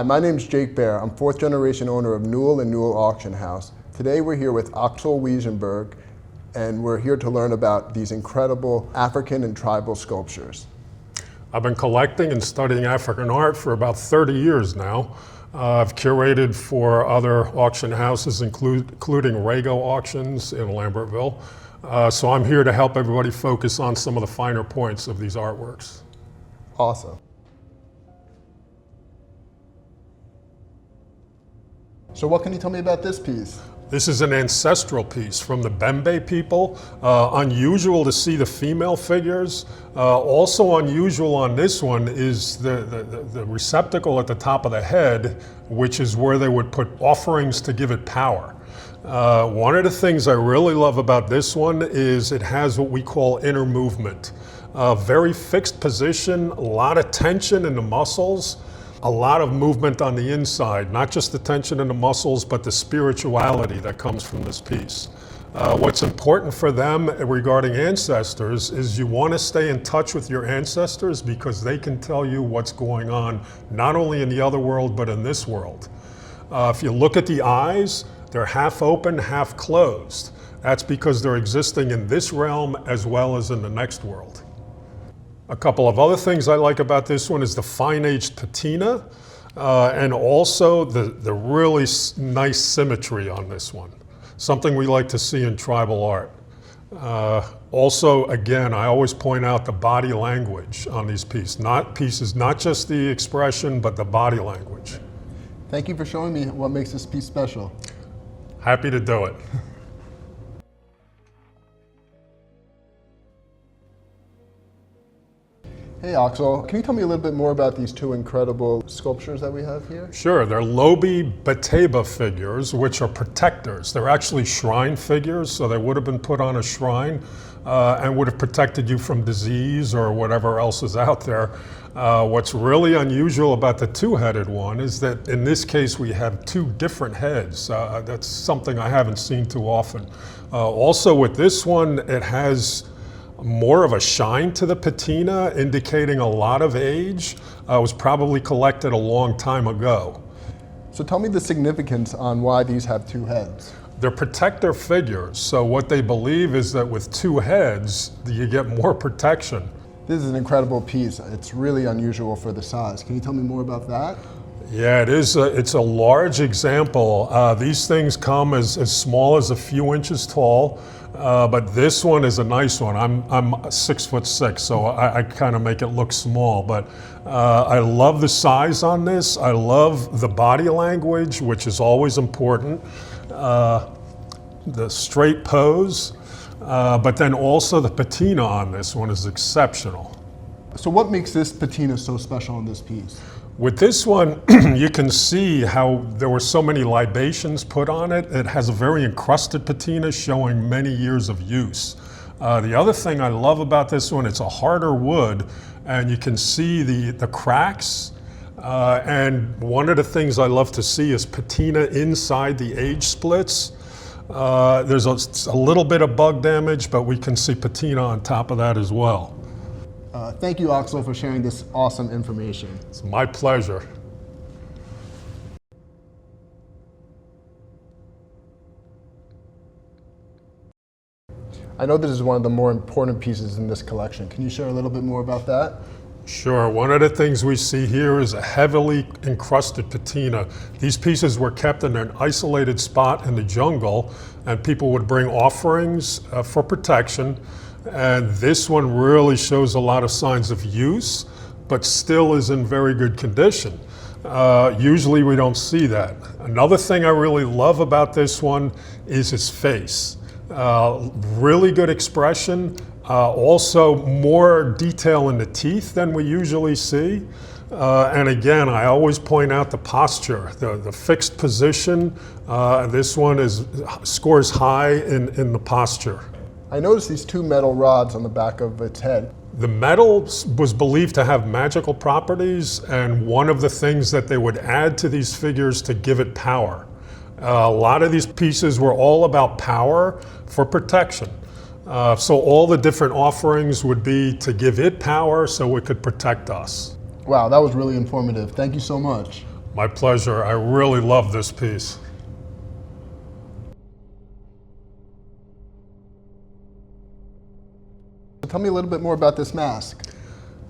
Hi, my name is Jake Baer. I'm fourth generation owner of Newel and Newel Auction House. Today we're here with Axel Weischenberg, and we're here to learn about these incredible African and tribal sculptures. I've been collecting and studying African art for about 30 years now. I've curated for other auction houses, including Rago Auctions in Lambertville. So I'm here to help everybody focus on some of the finer points of these artworks. Awesome. So what can you tell me about this piece? This is an ancestral piece from the Bembe people. Unusual to see the female figures. Also unusual on this one is the receptacle at the top of the head, which is where they would put offerings to give it power. One of the things I really love about this one is it has what we call inner movement. Very fixed position, a lot of tension in the muscles. A lot of movement on the inside, not just the tension in the muscles, but the spirituality that comes from this piece. What's important for them regarding ancestors is you want to stay in touch with your ancestors because they can tell you what's going on, not only in the other world, but in this world. If you look at the eyes, they're half open, half closed. That's because they're existing in this realm as well as in the next world. A couple of other things I like about this one is the fine-aged patina and also the really nice symmetry on this one. Something we like to see in tribal art. Also, again, I always point out the body language on these pieces, not just the expression, but the body language. Thank you for showing me what makes this piece special. Happy to do it. Hey Axel, can you tell me a little bit more about these two incredible sculptures that we have here? Sure, they're Lobi Bateba figures, which are protectors. They're actually shrine figures, so they would have been put on a shrine and would have protected you from disease or whatever else is out there. What's really unusual about the two-headed one is that in this case we have two different heads. That's something I haven't seen too often. Also with this one, it has more of a shine to the patina, indicating a lot of age. Was probably collected a long time ago. So tell me the significance on why these have two heads. They're protector figures, so what they believe is that with two heads, you get more protection. This is an incredible piece. It's really unusual for the size. Can you tell me more about that? Yeah, it is. It's a large example. These things come as small as a few inches tall. But this one is a nice one. I'm 6'6", so I kind of make it look small. But I love the size on this. I love the body language, which is always important. The straight pose, but then also the patina on this one is exceptional. So what makes this patina so special on this piece? With this one, you can see how there were so many libations put on it. It has a very encrusted patina showing many years of use. The other thing I love about this one, it's a harder wood, and you can see the cracks. And one of the things I love to see is patina inside the age splits. There's a little bit of bug damage, but we can see patina on top of that as well. Thank you, Axel, for sharing this awesome information. It's my pleasure. I know this is one of the more important pieces in this collection. Can you share a little bit more about that? Sure. One of the things we see here is a heavily encrusted patina. These pieces were kept in an isolated spot in the jungle, and people would bring offerings for protection. And this one really shows a lot of signs of use, but still is in very good condition. Usually we don't see that. Another thing I really love about this one is his face. Really good expression, also more detail in the teeth than we usually see. And again, I always point out the posture, the fixed position. This one scores high in the posture. I noticed these two metal rods on the back of its head. The metal was believed to have magical properties, and one of the things that they would add to these figures to give it power. A lot of these pieces were all about power for protection. So all the different offerings would be to give it power so it could protect us. Wow, that was really informative. Thank you so much. My pleasure. I really love this piece. Tell me a little bit more about this mask.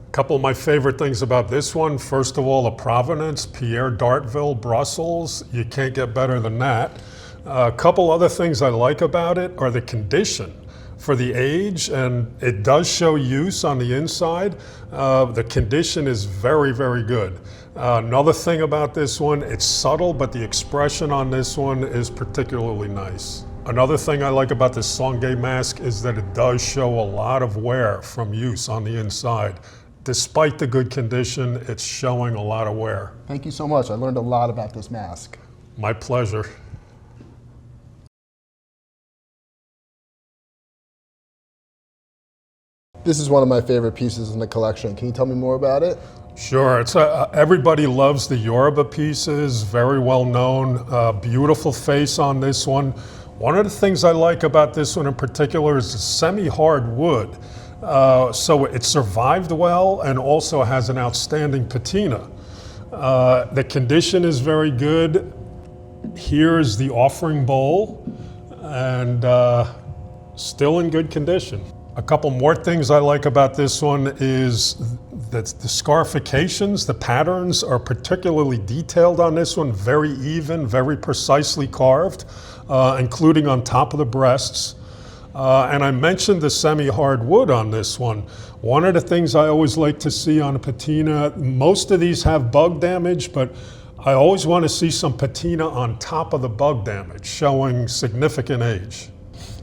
A couple of my favorite things about this one. First of all, the provenance, Pierre Dartevelle, Brussels. You can't get better than that. A couple other things I like about it are the condition. For the age, and it does show use on the inside, the condition is very, very good. Another thing about this one, it's subtle, but the expression on this one is particularly nice. Another thing I like about this Songhai mask is that it does show a lot of wear from use on the inside. Despite the good condition, it's showing a lot of wear. Thank you so much. I learned a lot about this mask. My pleasure. This is one of my favorite pieces in the collection. Can you tell me more about it? Sure. It's everybody loves the Yoruba pieces, very well known, beautiful face on this one. One of the things I like about this one in particular is the semi-hard wood. So it survived well and also has an outstanding patina. The condition is very good. Here is the offering bowl, and still in good condition. A couple more things I like about this one is that the scarifications, the patterns are particularly detailed on this one, very even, very precisely carved, including on top of the breasts. And I mentioned the semi-hard wood on this one. One of the things I always like to see on a patina, most of these have bug damage, but I always want to see some patina on top of the bug damage, showing significant age.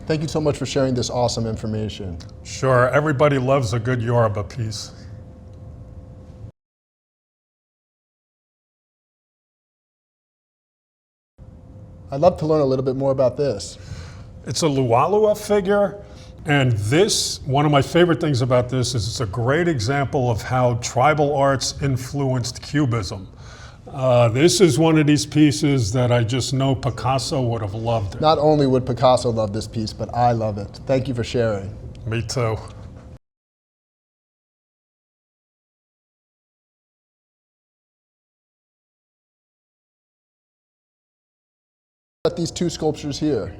Thank you so much for sharing this awesome information. Sure, everybody loves a good Yoruba piece. I'd love to learn a little bit more about this. It's a Lualua figure, and this, one of my favorite things about this is it's a great example of how tribal arts influenced Cubism. This is one of these pieces that I just know Picasso would have loved it. Not only would Picasso love this piece, but I love it. Thank you for sharing. Me too. These two sculptures here.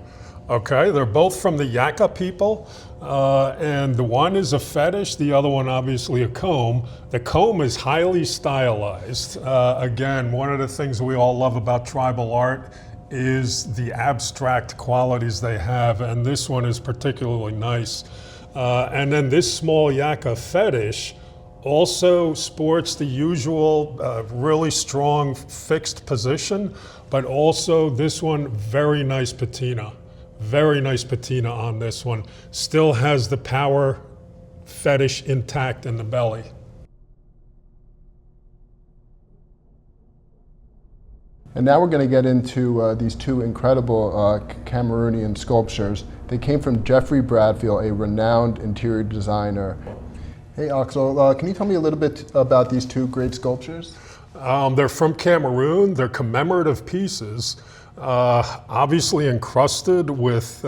Okay, they're both from the Yaka people, and the one is a fetish, the other one obviously a comb. The comb is highly stylized. Again, one of the things we all love about tribal art is the abstract qualities they have, and this one is particularly nice. And then this small Yaka fetish also sports the usual really strong fixed position, but also this one, very nice patina. Very nice patina on this one. Still has the power fetish intact in the belly. And now we're going to get into these two incredible Cameroonian sculptures. They came from Jeffrey Bradfield, a renowned interior designer. Hey Axel, can you tell me a little bit about these two great sculptures? They're from Cameroon. They're commemorative pieces. Obviously encrusted with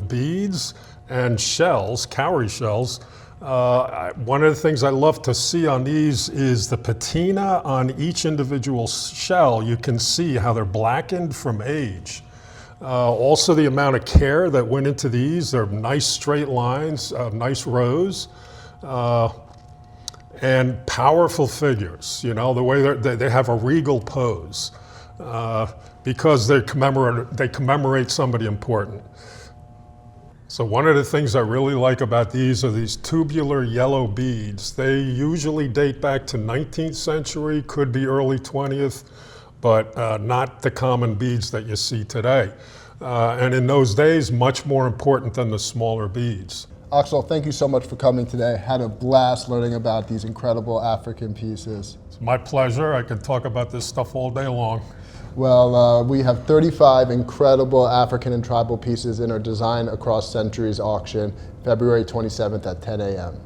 beads and shells, cowrie shells. One of the things I love to see on these is the patina on each individual shell. You can see how they're blackened from age. Also the amount of care that went into these. They're nice straight lines, nice rows. And powerful figures, you know, the way they have a regal pose. Because they commemorate somebody important. So one of the things I really like about these are these tubular yellow beads. They usually date back to 19th century, could be early 20th, but not the common beads that you see today. And in those days, much more important than the smaller beads. Axel, thank you so much for coming today. Had a blast learning about these incredible African pieces. It's my pleasure. I could talk about this stuff all day long. Well, we have 35 incredible African and tribal pieces in our Design Across Centuries auction, February 27th at 10 a.m.